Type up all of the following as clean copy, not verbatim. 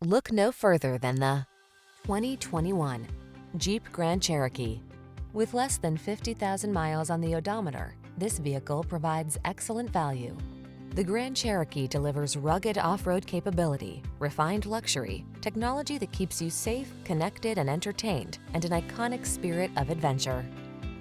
Look no further than the 2021 Jeep Grand Cherokee. With less than 50,000 miles on the odometer, this vehicle provides excellent value. The Grand Cherokee delivers rugged off-road capability, refined luxury, technology that keeps you safe, connected, and entertained, and an iconic spirit of adventure.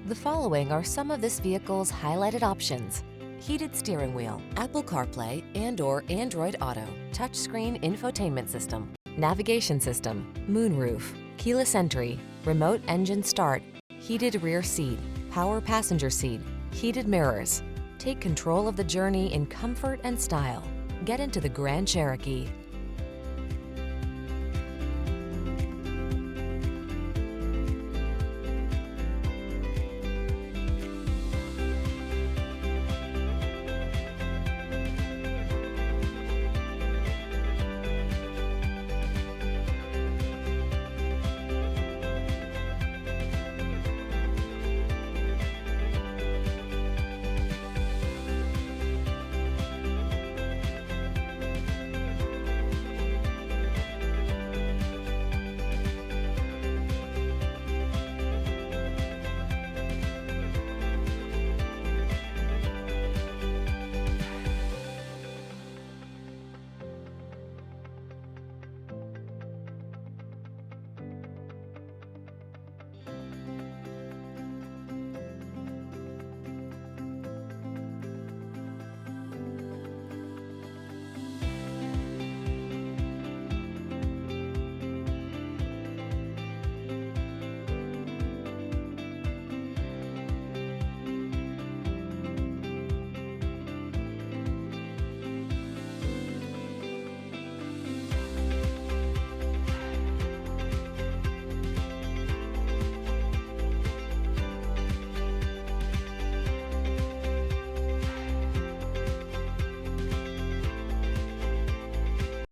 The following are some of this vehicle's highlighted options: heated steering wheel, Apple CarPlay and/or Android Auto, touchscreen infotainment system, navigation system, moonroof, keyless entry, remote engine start, heated rear seat, power passenger seat, heated mirrors. Take control of the journey in comfort and style. Get into the Grand Cherokee.